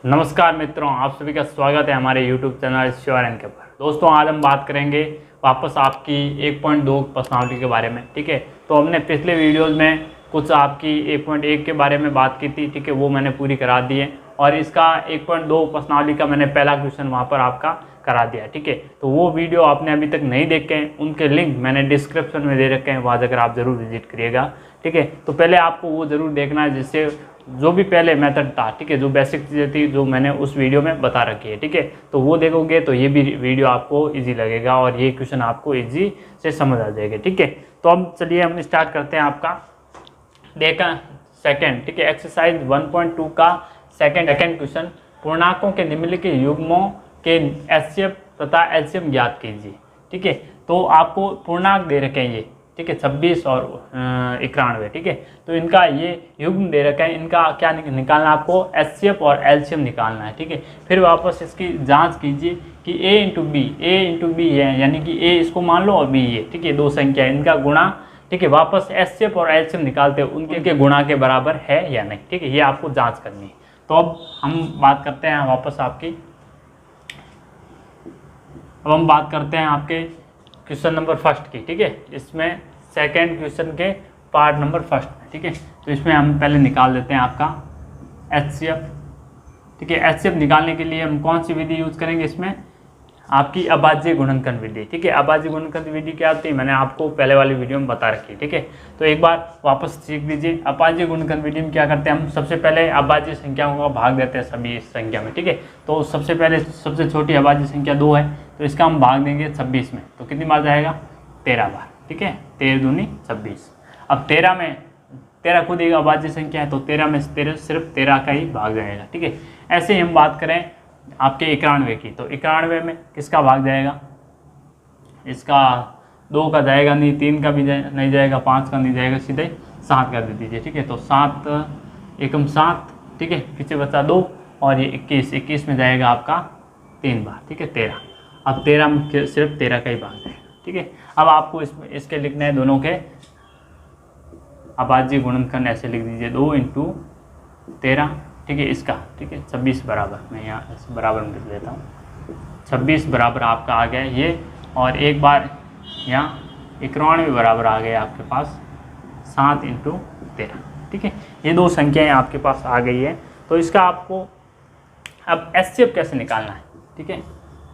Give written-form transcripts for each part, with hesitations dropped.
नमस्कार मित्रों, आप सभी का स्वागत है हमारे YouTube चैनल श्योर एंड के पर। दोस्तों, आज हम बात करेंगे वापस आपकी 1.2 पर्सनालिटी के बारे में। ठीक है, तो हमने पिछले वीडियोस में कुछ आपकी 1.1 के बारे में बात की थी। ठीक है, वो मैंने पूरी करा दी है और इसका 1.2 पर्सनालिटी का मैंने पहला क्वेश्चन वहाँ पर आपका करा दिया। ठीक है, तो वो वीडियो आपने अभी तक नहीं देखे हैं, उनके लिंक मैंने डिस्क्रिप्शन में दे रखे हैं, वहाँ जाकर आप ज़रूर विजिट करिएगा। ठीक है, तो पहले आपको वो ज़रूर देखना है, जिससे जो भी पहले मेथड था, ठीक है, जो बेसिक चीज़ें थी जो मैंने उस वीडियो में बता रखी है। ठीक है, तो वो देखोगे तो ये भी वीडियो आपको इजी लगेगा और ये क्वेश्चन आपको इजी से समझ आ जाएगा। ठीक है, तो अब चलिए हम स्टार्ट करते हैं आपका देखा सेकंड। ठीक है, एक्सरसाइज 1.2 का सेकंड क्वेश्चन, पूर्णांकों के निम्नलिखित युग्मों के एचसीएफ तथा एलसीएम ज्ञात कीजिए। ठीक है, तो आपको पूर्णांक दे रखे हैं ये, ठीक है, 26 और 91। ठीक है, तो इनका ये युग्म दे रखा है, इनका क्या निकालना है आपको, एचसीएफ और एलसीएम निकालना है। ठीक है, फिर वापस इसकी जांच कीजिए कि a इंटू बी है, यानी कि a इसको मान लो और b ये, ठीक है, दो संख्या है, इनका गुणा। ठीक है, वापस एचसीएफ और एलसीएम निकालते हैं, उनके गुणा के बराबर है या नहीं। ठीक है, ये आपको जाँच करनी है। तो अब हम बात करते हैं वापस आपकी, अब हम बात करते हैं आपके क्वेश्चन नंबर फर्स्ट की। ठीक है, इसमें सेकंड क्वेश्चन के पार्ट नंबर फर्स्ट में। ठीक है, तो इसमें हम पहले निकाल देते हैं आपका एचसीएफ। ठीक है, एचसीएफ निकालने के लिए हम कौन सी विधि यूज़ करेंगे, इसमें आपकी अभाज्य गुणनखंड विधि। ठीक है, अभाज्य गुणनखंड विधि क्या होती है, मैंने आपको पहले वाली वीडियो में बता रखी है। ठीक है, तो एक बार वापस सीख लीजिए। अभाज्य गुणनखंड विधि में क्या करते हैं, हम सबसे पहले अभाज्य संख्याओं का भाग देते हैं सभी संख्या में। ठीक है, तो सबसे पहले सबसे छोटी अभाज्य संख्या 2 है, तो इसका हम भाग देंगे 26 में, तो कितनी बार जाएगा, 13 बार। ठीक है, 13 दूनी 26। अब 13 खुद एक अभाज्य संख्या है, तो 13 में सिर्फ 13 का ही भाग जाएगा। ठीक है, ऐसे ही हम बात करें आपके 91 की, तो 91 में किसका भाग जाएगा, इसका 2 का जाएगा नहीं, 3 का भी नहीं जाएगा, 5 का नहीं जाएगा, सीधे 7 का दे दीजिए। ठीक है, तो 7 एकम 7। ठीक है, पीछे बचा 2 और ये 21 में जाएगा आपका 3 बार। ठीक है, 13। अब 13 में सिर्फ 13 का ही भाग जाएगा। ठीक है, अब आपको इसके लिखने हैं दोनों के अभाज्य गुणनखंड, ऐसे लिख दीजिए 2 इंटू 13। ठीक है, इसका, ठीक है, 26 बराबर, मैं यहाँ ऐसे बराबर में लिख देता हूँ, 26 बराबर आपका आ गया ये, और एक बार यहाँ 91 बराबर आ गया आपके पास 7 इंटू 13। ठीक है, ये दो संख्याएं आपके पास आ गई है। तो इसका आपको अब एचसीएफ कैसे निकालना है। ठीक है,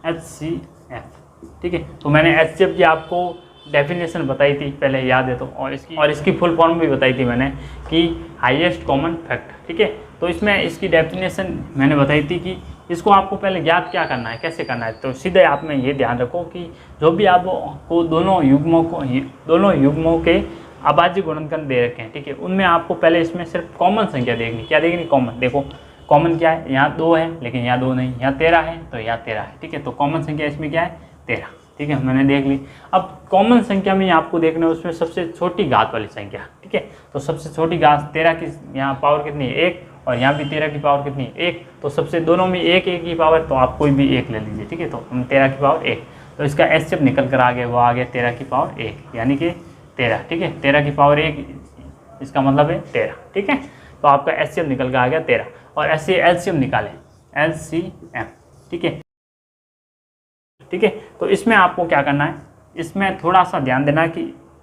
एचसीएफ। ठीक है, तो मैंने एचसीएफ की आपको डेफिनेशन बताई थी पहले, याद है तो, और इसकी फुल फॉर्म भी बताई थी मैंने कि हाईएस्ट कॉमन फैक्टर। ठीक है, तो इसमें इसकी डेफिनेशन मैंने बताई थी कि इसको आपको पहले ज्ञात क्या करना है, कैसे करना है। तो सीधे आप में ये ध्यान रखो कि जो भी आपको दोनों युग्मों के अभाज्य गुणनखंड दे रखे हैं, ठीक है, उनमें आपको पहले इसमें सिर्फ कॉमन संख्या देखनी। क्या देखनी, कॉमन। देखो कॉमन क्या है, यहाँ 2 है लेकिन यहाँ 2 नहीं, यहाँ 13 है तो यहाँ 13 है। ठीक है, तो कॉमन संख्या इसमें क्या है, 13। ठीक है, मैंने देख ली। अब कॉमन संख्या में आपको देखना है उसमें सबसे छोटी घात वाली संख्या। ठीक है, तो सबसे छोटी घात 13 की यहाँ पावर कितनी है, 1, और यहाँ भी 13 की पावर कितनी है, 1। तो सबसे दोनों में 1 की पावर, तो आप कोई भी 1 ले लीजिए। ठीक है, तो हम 13 की पावर 1, तो इसका एचसीएफ निकल कर आ गया, वो आ गया 13 की पावर 1, यानी कि 13। ठीक है, 13 की पावर 1, इसका मतलब है 13। ठीक है, तो आपका एचसीएफ निकल कर आ गया 13। और ऐसे एलसीएम निकालें, एलसीएम। ठीक है, ठीक है, तो इसमें आपको क्या करना है, इसमें थोड़ा सा ध्यान देना कि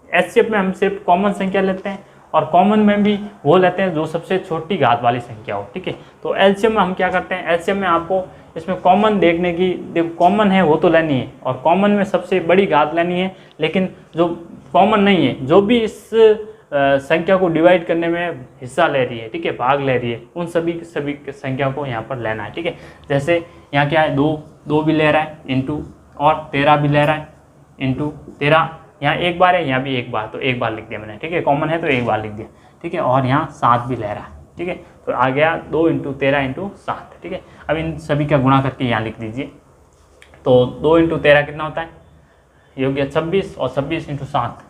एचसीएफ में हम सिर्फ कॉमन संख्या लेते हैं और कॉमन में भी वो लेते हैं जो सबसे छोटी घात वाली संख्या हो। ठीक है, तो एलसीएम में हम क्या करते हैं, एलसीएम में आपको इसमें कॉमन देखने की, देखो कॉमन है वो तो लेनी है और कॉमन में सबसे बड़ी घात लेनी है, लेकिन जो कॉमन नहीं है, जो भी इस संख्या को डिवाइड करने में हिस्सा ले रही है, ठीक है, भाग ले रही है, उन सभी संख्या को यहाँ पर लेना है। ठीक है, जैसे यहाँ क्या है, 2 भी ले रहा है इंटू, और 13 भी ले रहा है इंटू 13, यहाँ 1 बार है, यहाँ भी 1 बार, तो 1 बार लिख दिया मैंने। ठीक है, कॉमन है तो 1 बार लिख दिया। ठीक है, और यहाँ 7 भी ले रहा है। ठीक है, तो आ गया 2 इंटू 13 इंटू 7। ठीक है, अब इन सभी का गुणा करके यहाँ लिख दीजिए, तो 2 इंटू 13 कितना होता है, ये हो गया 26, और 26 इंटू 7,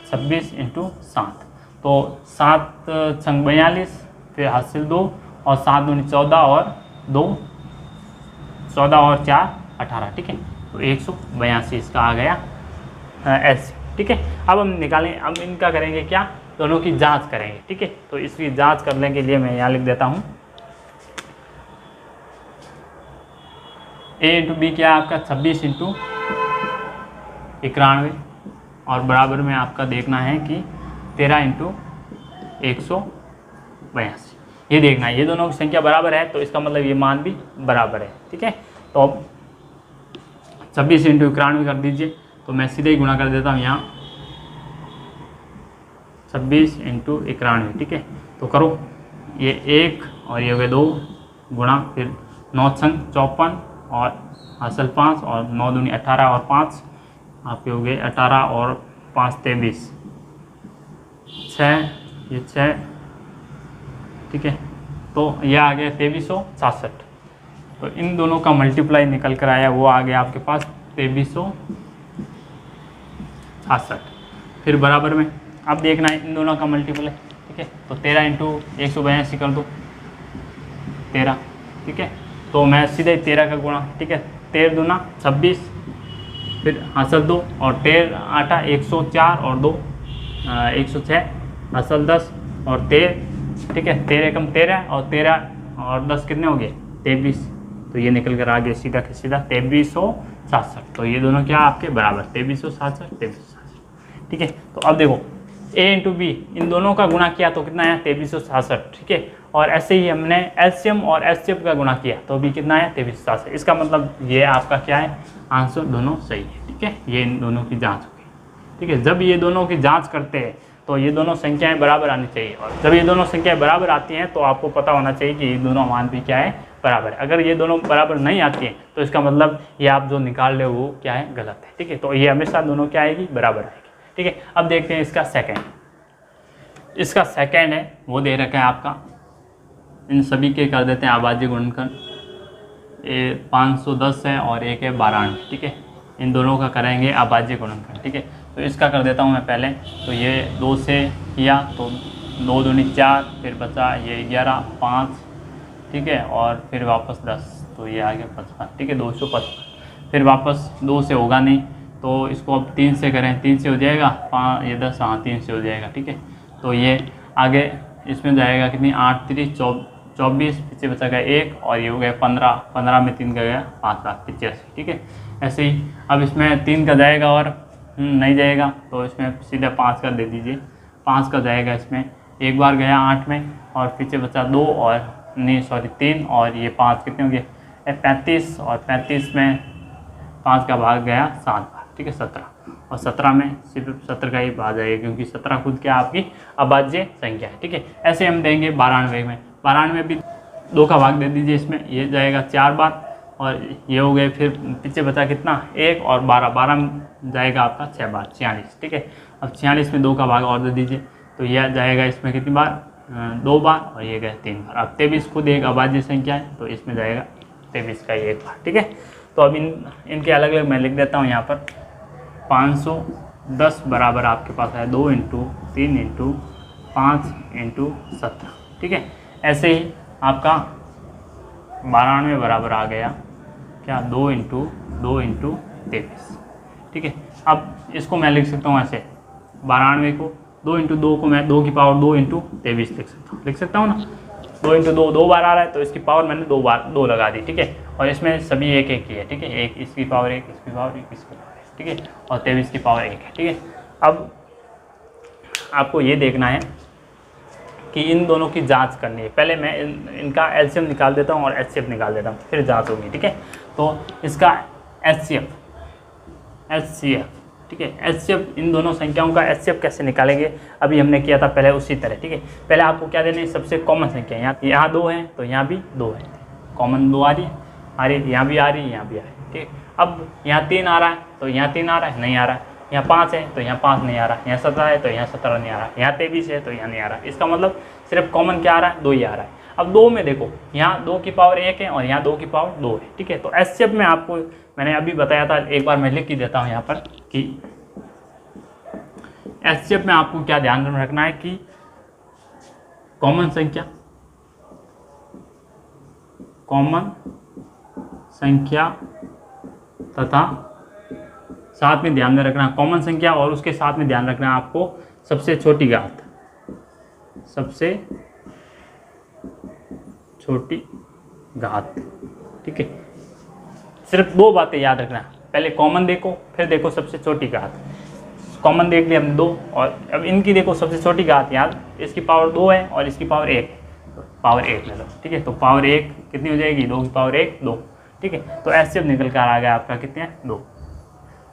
26 इंटू 7, तो 7 छंग 42, फिर हासिल 2, और 7 दूनी 14, और 2 14 और 4 18। ठीक है, तो 182 इसका आ गया एस। ठीक है, अब हम निकालें, अब इनका करेंगे क्या, दोनों की जांच करेंगे। ठीक है, तो इसकी जांच करने के लिए मैं यहाँ लिख देता हूँ A इंटू बी क्या है आपका 26 इंटू 91 और बराबर में आपका देखना है कि 13 इंटू 182, ये देखना है। ये दोनों की संख्या बराबर है तो इसका मतलब ये मान भी बराबर है, ठीक है। तो अब 26 इंटू 91 कर दीजिए, तो मैं सीधे ही गुणा कर देता हूँ यहाँ 26 इंटू 91, ठीक है। तो करो, ये 1 और ये हो गए 2 गुणा, फिर 9 संग 54 और असल 5 और 9 दूनी 18 और 5 आपके हो गए 18 और 5 23, 6 ये 6, ठीक है। तो यह आ गया 2367। तो इन दोनों का मल्टीप्लाई निकल कर आया, वो आ गया आपके पास 2366। फिर बराबर में अब देखना है इन दोनों का मल्टीप्लाई, ठीक है। तो 13 इंटू 182 कर दो 13, ठीक है। तो मैं सीधे 13 का गुणा, ठीक है। 13 दूना 26, फिर हासिल 2 और 13 8 104 और 2 106, हासिल 10 और 13, ठीक है। 13 कम 13 और 13 और 10 कितने हो गए 23। तो ये निकल कर आ गया सीधा के सीधा 2367। तो ये दोनों क्या आपके बराबर 2367 2367, ठीक है। तो अब देखो A इंटू बी इन दोनों का गुणा किया तो कितना है 2367, ठीक है। और ऐसे ही हमने एलसीएम और एचसीएफ का गुणा किया तो भी कितना है 2367। इसका मतलब ये आपका क्या है आंसर दोनों सही है, ठीक है। ये इन दोनों की जांच होगी, ठीक है। जब ये दोनों की जांच करते हैं तो ये दोनों संख्याएं बराबर आनी चाहिए, और जब ये दोनों संख्याएं बराबर आती हैं तो आपको पता होना चाहिए कि ये दोनों मान भी क्या है बराबर है। अगर ये दोनों बराबर नहीं आती हैं तो इसका मतलब ये आप जो निकाल रहे हो वो क्या है गलत है, ठीक है। तो ये हमेशा दोनों क्या आएगी बराबर आएगी, ठीक है। अब देखते हैं इसका सेकंड। इसका सेकंड है वो दे रखा है आपका, इन सभी के कर देते हैं आभाज्य गुणनखंड। 510 है और एक है 92, ठीक है। इन दोनों का करेंगे आभाज्य गुणनखंड, ठीक है। तो इसका कर देता हूँ मैं पहले। तो ये 2 से किया तो 2 दूनी 4, फिर बचा ये 11 5, ठीक है। और फिर वापस 10, तो ये आ गया 55, ठीक है 255। फिर वापस 2 से होगा नहीं तो इसको अब 3 से करें, 3 से हो जाएगा 5 ये 10, हाँ 3 से हो जाएगा, ठीक है। तो ये आगे इसमें जाएगा कितनी 8 3 24, पीछे बचा गया 1 और ये हो गया 15, 15 में 3 का गया 5 लाख 85, ठीक है। ऐसे ही अब इसमें 3 का जाएगा और नहीं जाएगा तो इसमें सीधा 5 का दे दीजिए, 5 का जाएगा इसमें, एक बार गया 8 में और पीछे बचा 2 और नहीं सॉरी 3 और ये 5 कितने हो गए 35, और 35 में 5 का भाग गया 7 बार, ठीक है 17, और 17 में सिर्फ 17 का ही भाग जाएगा क्योंकि 17 खुद क्या आपकी अभाज्य संख्या है, ठीक है। ऐसे हम देंगे 92 में, 92 भी 2 का भाग दे दीजिए इसमें, ये जाएगा 4 बार और ये हो गए, फिर पीछे बचा कितना 1 और 12, 12 जाएगा आपका 6 बार 46, ठीक है। अब 46 में 2 का भाग और दे दीजिए तो यह जाएगा इसमें कितनी बार 2 बार और ये गए 3 बार। अब 23 खुद एक अभाज्य संख्या है तो इसमें जाएगा 23 का 1 बार, ठीक है। तो अब इनके अलग अलग मैं लिख देता हूँ यहाँ पर। 510 बराबर आपके पास है 2 इंटू 3 इंटू 5 इंटू 17, ठीक है। ऐसे ही आपका 92 बराबर आ गया क्या 2 इंटू 23, ठीक है। अब इसको मैं लिख सकता हूँ ऐसे 92 को 2 इंटू 2 को मैं 2 की पावर 2 इंटू 23 लिख सकता हूँ ना। 2 इंटू 2 2 बार आ रहा है तो इसकी पावर मैंने 2 बार 2 लगा दी, ठीक है। और इसमें सभी एक एक ही है, ठीक है। एक इसकी पावर 1, इसकी पावर 1, इसकी पावर 1, ठीक है। और 23 की पावर 1 है, ठीक है। अब आपको ये देखना है कि इन दोनों की जांच करनी है। पहले मैं इनका एलसीएम निकाल देता हूँ और एचसीएफ निकाल देता हूँ, फिर जांच होगी, ठीक है। तो इसका एचसीएफ, ठीक है। एचसीएफ इन दोनों संख्याओं का एचसीएफ कैसे निकालेंगे अभी हमने किया था पहले उसी तरह, ठीक है। पहले आपको क्या देना है सबसे कॉमन संख्या, यहाँ 2 है तो यहाँ भी 2 है, कॉमन 2 आ रही है, यहाँ भी आ रही है, यहाँ भी आ रही है, ठीक है। अब यहाँ 3 आ रहा है तो यहाँ 3 आ रहा है, नहीं आ रहा है। यहाँ 5 है तो यहाँ 5 नहीं आ रहा, यहाँ 17 है तो यहाँ 17 नहीं आ रहा, यहाँ 23 है तो यहाँ नहीं आ रहा। इसका मतलब सिर्फ कॉमन क्या आ रहा है 2 ही आ रहा है। अब 2 में देखो यहाँ 2 की पावर 1 है और यहाँ 2 की पावर 2 है, ठीक है। तो एचसीएफ में आपको मैंने अभी बताया था, एक बार मैं लिख ही देता हूँ यहाँ पर कि एचसीएफ में आपको क्या ध्यान रखना है कि कॉमन संख्या तथा साथ में ध्यान में रखना कॉमन संख्या और उसके साथ में ध्यान रखना आपको सबसे छोटी घात, ठीक है। सिर्फ 2 बातें याद रखना, पहले कॉमन देखो, फिर देखो सबसे छोटी घात। कॉमन देख लिया हमने 2, और अब इनकी देखो सबसे छोटी घात याद, इसकी पावर 2 है और इसकी पावर 1 है, तो पावर 1 ले लो, ठीक है। तो पावर 1 कितनी हो जाएगी, 2 की पावर 1 2, ठीक है। तो एलसीएम निकल कर आ गया आपका कितने हैं, 2।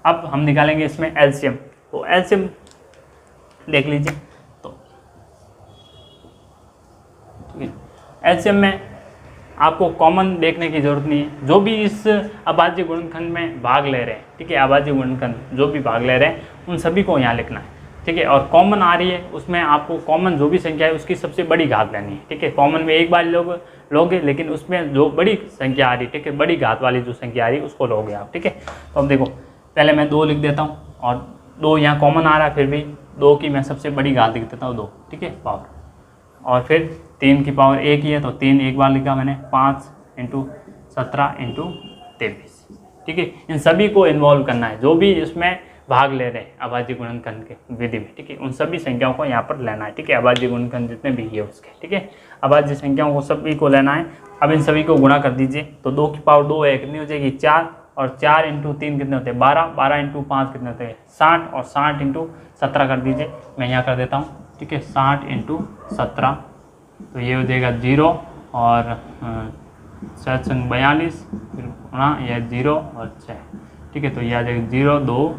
अब हम निकालेंगे इसमें एलसीएम, तो एलसीएम देख लीजिए। तो एलसीएम में आपको कॉमन देखने की जरूरत नहीं है, जो भी इस अभाज्य गुणनखंड में भाग ले रहे हैं, ठीक है, अभाज्य गुणनखंड जो भी भाग ले रहे हैं उन सभी को यहाँ लिखना है, ठीक है। और कॉमन आ रही है उसमें आपको कॉमन जो भी संख्या है उसकी सबसे बड़ी घात लेनी है, ठीक है। कॉमन में एक बार लोगे, लेकिन उसमें जो बड़ी संख्या आ रही है, ठीक है, बड़ी घात वाली जो संख्या आ रही है उसको लोगे आप, ठीक है। तो अब देखो पहले मैं 2 लिख देता हूँ, और 2 यहाँ कॉमन आ रहा है, फिर भी 2 की मैं सबसे बड़ी घात लिख देता हूँ 2, ठीक है, पावर। और फिर 3 की पावर 1 ही है, तो 3 एक बार लिखा मैंने, 5 × 17 × 23, ठीक है। इन सभी को इन्वॉल्व करना है, जो भी इसमें भाग ले रहे हैं अभाज्य गुणनखंड के विधि में, ठीक है, उन सभी संख्याओं को यहाँ पर लेना है, ठीक है। अभाज्य गुणनखंड जितने भी है उसके, ठीक है, अभाज्य संख्याओं को सभी को लेना है। अब इन सभी को गुणा कर दीजिए, तो 2 की पावर 2 है, कितनी हो जाएगी 4, और 4 × 3 कितने होते हैं 12, 12 × 5 कितने होते हैं 60, और 60 × 17 कर दीजिए, मैं यहाँ कर देता हूँ, ठीक है। 60 × 17, तो ये हो जाएगा 0 और 42, फिर गुणा यह 0 और 6, ठीक है। तो ये आ जाएगा 0 2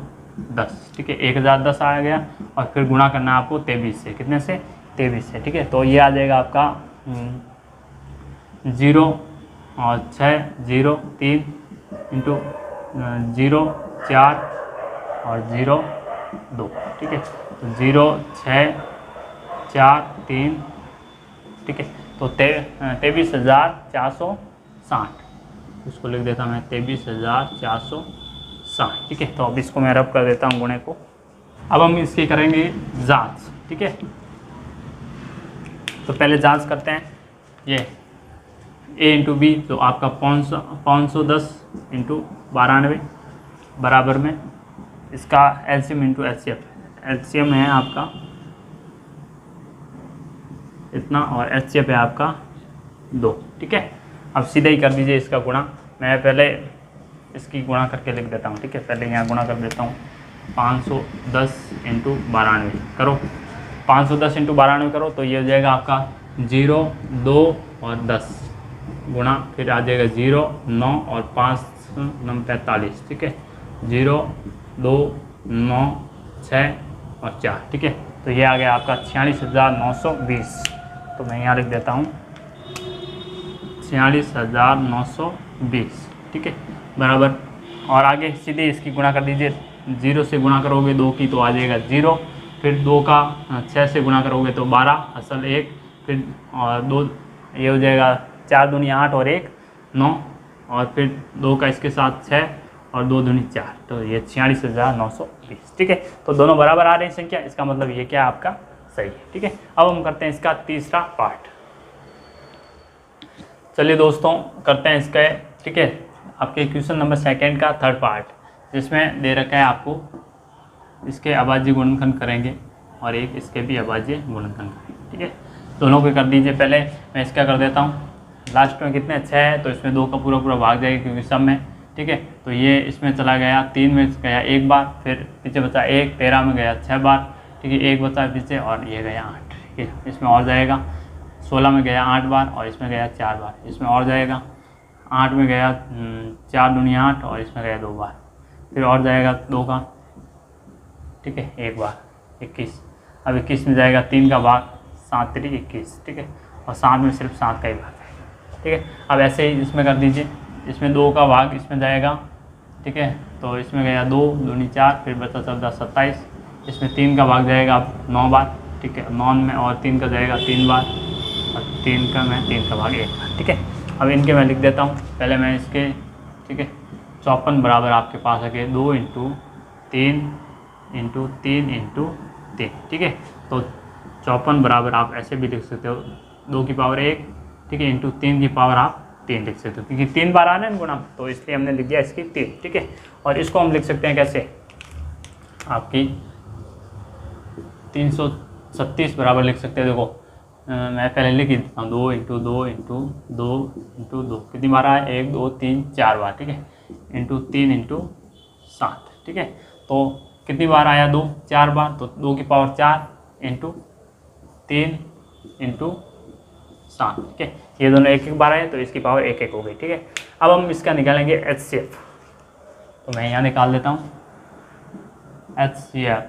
10, ठीक है, 1010 आ गया, और फिर गुणा करना है आपको 23 से, कितने से 23 से, ठीक है। तो ये आ जाएगा आपका 0 और 6 0 3 × 0 4 और 0 2, ठीक है। तो 0 6 4 3, ठीक है। तो 23,460, उसको लिख देता मैं 23,460, ठीक है। तो अब इसको मैं रब कर देता हूँ गुणे को। अब हम इसकी करेंगे जांच, ठीक है। तो पहले जांच करते हैं, ये a × b, तो आपका 510 × 92 बराबर में इसका एलसीएम × एचसीएफ, एलसीएम है आपका इतना और एचसीएफ है आपका 2, ठीक है। अब सीधा ही कर दीजिए इसका गुणा, मैं पहले इसकी गुणा करके लिख देता हूँ, ठीक है। पहले यहाँ गुणा कर देता हूँ, 510 × 92 करो, 510 × 92 करो, तो ये हो जाएगा आपका 0 2 और 10 गुणा, फिर आ जाएगा 0 9 और 5 9 45, ठीक है, 0 2 9 6 और 4, ठीक है। तो ये आ गया आपका 46,920, तो मैं यहाँ लिख देता हूँ 46,920, ठीक है, बराबर। और आगे सीधे इसकी गुणा कर दीजिए, 0 से गुणा करोगे 2 की तो आ जाएगा 0, फिर 2 का 6 से गुणा करोगे तो 12 असल 1, फिर और 2 ये हो जाएगा 4 दूनी 8 और 1 9, और फिर 2 का इसके साथ 6 और 2 दूनी 4, तो ये 46,920, ठीक है। तो दोनों बराबर आ रही संख्या, इसका मतलब ये क्या आपका सही है, ठीक है। अब हम करते हैं इसका तीसरा पार्ट। चलिए दोस्तों करते हैं इसका, ठीक है, आपके क्वेश्चन नंबर 2 का थर्ड पार्ट, जिसमें दे रखा है आपको इसके अभाज्य गुणनखंड करेंगे और एक इसके भी अभाज्य गुणनखंड करेंगे, ठीक है। दोनों को कर दीजिए, पहले मैं इसका कर देता हूँ, लास्ट में कितने 6 है, तो इसमें 2 का पूरा पूरा भाग जाएगा क्योंकि सब में, ठीक है। तो ये इसमें चला गया 3 में गया 1 बार, फिर पीछे बचा 1, 13 में गया 6 बार, ठीक है, 1 बचा पीछे और ये गया 8, ठीक है। इसमें और जाएगा 16 में गया 8 बार और इसमें गया 4 बार, इसमें और जाएगा 8 में गया 4 दूनी 8 और इसमें गया 2 बार, फिर और जाएगा 2 का, ठीक है, 1 बार 21, अब 21 में जाएगा 3 का भाग, 7 3 21, ठीक है, और 7 में सिर्फ 7 का ही भाग है, ठीक है। अब ऐसे ही इसमें कर दीजिए, इसमें 2 का भाग इसमें जाएगा, ठीक है, तो इसमें गया 2 दूनी 4, फिर बचा 14 27, इसमें 3 का भाग जाएगा 9 बार, ठीक है, 9 में और 3 का जाएगा 3 बार, और 3 का मैं 3 का भाग 1 बार, ठीक है। अब इनके मैं लिख देता हूँ, पहले मैं इसके, ठीक है, 54 बराबर आपके पास आ गए 2 × 3 × 3 × 3, ठीक है। तो 54 बराबर आप ऐसे भी लिख सकते हो, 2 की पावर 1, ठीक है, × 3 की पावर आप 3 लिख सकते हो, क्योंकि 3 बार आ रहे हैं गुणा, तो इसलिए हमने लिख दिया इसकी 3, ठीक है। और इसको हम लिख सकते हैं कैसे, आपकी 336 बराबर लिख सकते हैं। देखो मैं पहले लिख देता हूँ, 2 × 2 × 2 × 2 कितनी बार आया, 1 2 3 4 बार, ठीक है, इंटू 3 इंटू 7, ठीक है। तो कितनी बार आया 2, 4 बार, तो 2 की पावर 4 इंटू 3 इंटू 7, ठीक है। ये दोनों एक एक बार आए तो इसकी पावर एक एक हो गई, ठीक है। अब हम इसका निकालेंगे HCF, तो मैं यहाँ निकाल देता हूँ HCF,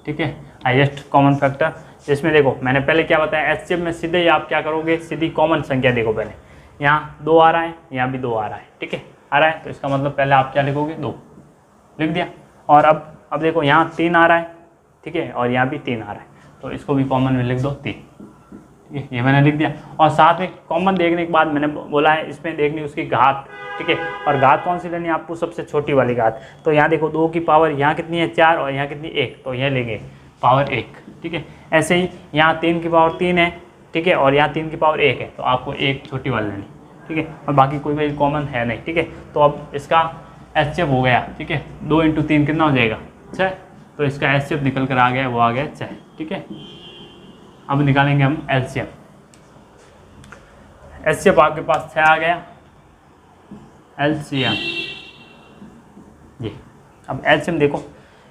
ठीक है, हाईएस्ट कॉमन फैक्टर। जिसमें देखो मैंने पहले क्या बताया, HCF में सीधे ही आप क्या करोगे, सीधी कॉमन संख्या देखो, पहले यहाँ 2 आ रहा है, यहाँ भी 2 आ रहा है, ठीक है, आ रहा है, तो इसका मतलब पहले आप क्या लिखोगे, 2 लिख दिया। और अब देखो यहाँ 3 आ रहा है, ठीक है, और यहाँ भी 3 आ रहा है, तो इसको भी कॉमन में लिख दो 3, ठीक है, ये मैंने लिख दिया। और साथ में कॉमन देखने के बाद मैंने बोला है इसमें देखनी उसकी घात, ठीक है, और घात कौन सी लेनी है आपको, सबसे छोटी वाली घात। तो यहाँ देखो 2 की पावर यहाँ कितनी है 4 और यहाँ कितनी 1, तो यह लेंगे पावर 1, ठीक है। ऐसे ही यहाँ 3 की पावर 3 है, ठीक है, और यहाँ 3 की पावर 1 है, तो आपको एक छोटी वाली लेनी, ठीक है, और बाकी कोई भी कॉमन है नहीं, ठीक है। तो अब इसका HCF हो गया, ठीक है, 2 इंटू 3 कितना हो जाएगा 6, तो इसका HCF निकल कर आ गया, वो आ गया 6, ठीक है। अब निकालेंगे हम LCM। HCF आपके पास 6 आ गया, LCM ये। अब LCM देखो,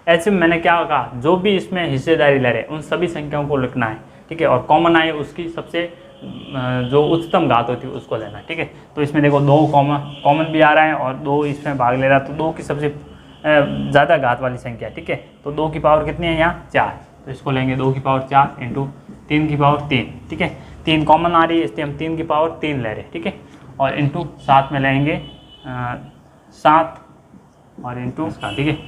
LCM मैंने क्या कहा, जो भी इसमें हिस्सेदारी ले रहे उन सभी संख्याओं को लिखना है, ठीक है, और कॉमन आए उसकी सबसे जो उच्चतम घात होती है उसको लेना है, ठीक है। तो इसमें देखो 2 कॉमन भी आ रहा है और 2 इसमें भाग ले रहा है, तो 2 की सबसे ज़्यादा घात वाली संख्या, ठीक है। तो 2 की पावर कितनी है यहाँ 4, तो इसको लेंगे 2 की पावर 4 इंटू 3 की पावर 3, ठीक है। 3 कॉमन आ रही है इसलिए हम 3 की पावर 3 ले रहे हैं, ठीक है, और इंटू 7 में लेंगे 7 और इंटू इसका, ठीक है,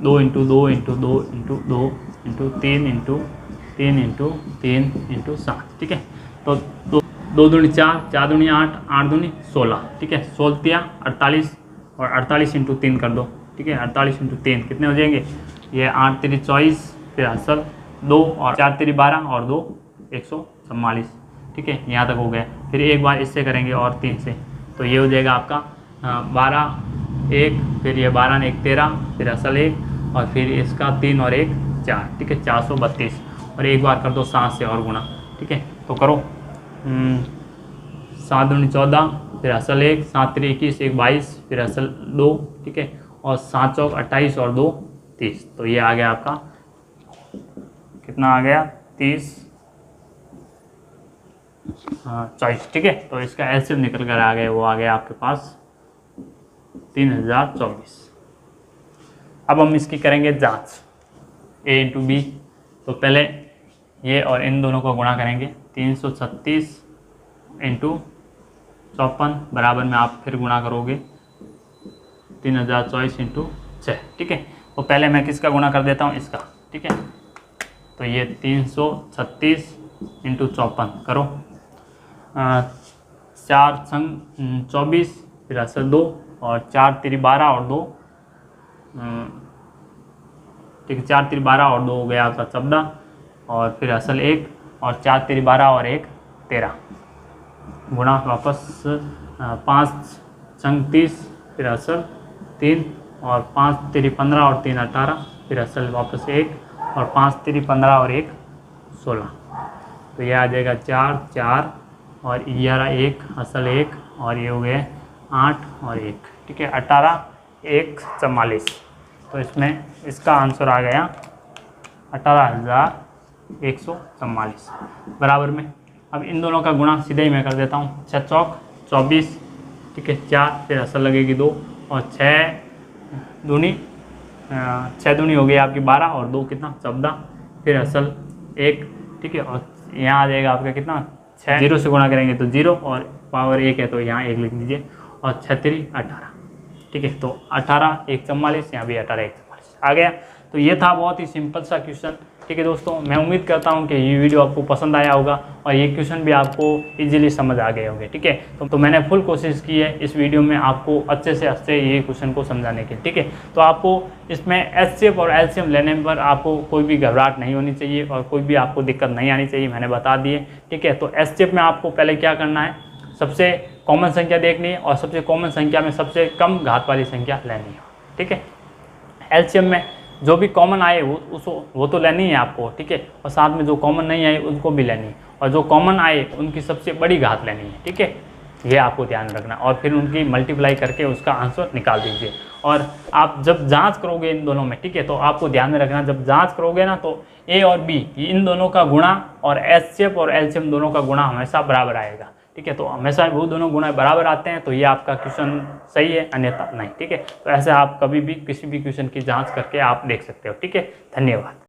2 into 2 into 2 into 2 into 3 into 3 into 3 into 7, ठीक है। तो 2 दूनी 4, 4 दूनी 8, 8 दूनी 16, ठीक है, 16 48 और 48 इंटू 3 कर दो, ठीक है, 48 इंटू 3 कितने हो जाएंगे, ये 8 3 24, फिर असल 2 और 4 3 12 और 2 144, ठीक है, यहाँ तक हो गया। फिर एक बार इससे करेंगे और 3 से, तो ये हो जाएगा आपका 12 1, फिर ये 12 ने 1 13, फिर असल 1 और फिर इसका 3 और 1 4, ठीक है, 432, और एक बार कर दो 7 से और गुणा, ठीक है। तो करो 7 दूनी 14, फिर असल 1, 7 3 21, 1 22, फिर असल 2, ठीक है, और 7 चौक 28 और 2 30, तो ये आ गया आपका कितना आ गया 30 24, ठीक है। तो इसका LCM निकल कर आ गया, वो आ गया आपके पास 3024। अब हम इसकी करेंगे जांच A इंटू बी, तो पहले ये और इन दोनों को गुणा करेंगे, 336 इंटू 54 बराबर में आप फिर गुणा करोगे 3024 इंटू 6, ठीक है। तो पहले मैं किसका गुणा कर देता हूँ, इसका, ठीक है। तो ये 336 इंटू 54 करो, 4 संग 24, फिर असल 2 और 4 3 12 और 2, ठीक है, 4 3 12 और 2 हो गया आपका 14, और फिर असल 1 और 4 3 12 और 1 13, गुणा वापस 5 संग 30, फिर असल 3 और 5 3 15 और 3 18, फिर असल वापस 1 और 5 3 15 और 1 16, तो यह आ जाएगा 4 4 और 11 1 असल 1 और ये हो गए 8 और 1, ठीक है, 18 1 44। तो इसमें इसका आंसर आ गया 18,144 बराबर में। अब इन दोनों का गुणा सीधे ही मैं कर देता हूँ, 6 चौक 24, ठीक है, 4 फिर असल लगेगी 2 और 6 दूनी हो गई आपकी 12 और 2 कितना 14, फिर असल 1, ठीक है, और यहाँ आ जाएगा आपका कितना 6, 0 से गुणा करेंगे तो 0 और पावर 1 है तो यहाँ 1 लिख दीजिए, और 6 3 18, ठीक है। तो 18 1 44, यहाँ भी 18 1 44 आ गया। तो ये था बहुत ही सिंपल सा क्वेश्चन, ठीक है दोस्तों। मैं उम्मीद करता हूँ कि ये वीडियो आपको पसंद आया होगा और ये क्वेश्चन भी आपको इजीली समझ आ गए होंगे, ठीक है। तो मैंने फुल कोशिश की है इस वीडियो में आपको अच्छे से अच्छे ये क्वेश्चन को समझाने की, ठीक है। तो आपको इसमें HCF और LCM लेने पर आपको कोई भी घबराहट नहीं होनी चाहिए और कोई भी आपको दिक्कत नहीं आनी चाहिए, मैंने बता दिए, ठीक है। तो HCF में आपको पहले क्या करना है, सबसे कॉमन संख्या देखनी है और सबसे कॉमन संख्या में सबसे कम घात वाली संख्या लेनी है, ठीक है। LCM में जो भी कॉमन आए वो तो लेनी है आपको, ठीक है, और साथ में जो कॉमन नहीं आए उनको भी लेनी है, और जो कॉमन आए उनकी सबसे बड़ी घात लेनी है, ठीक है। ये आपको ध्यान रखना, और फिर उनकी मल्टीप्लाई करके उसका आंसर निकाल दीजिए। और आप जब जांच करोगे इन दोनों में, ठीक है, तो आपको ध्यान में रखना, जब जांच करोगे ना तो ए और बी इन दोनों का गुणा और एचसीएफ और एलसीएम दोनों का गुणा हमेशा बराबर आएगा, ठीक है। तो हमेशा वो दोनों गुणा बराबर आते हैं तो ये आपका क्वेश्चन सही है, अन्यथा नहीं, ठीक है। तो ऐसे आप कभी भी किसी भी क्वेश्चन की जाँच करके आप देख सकते हो, ठीक है। धन्यवाद।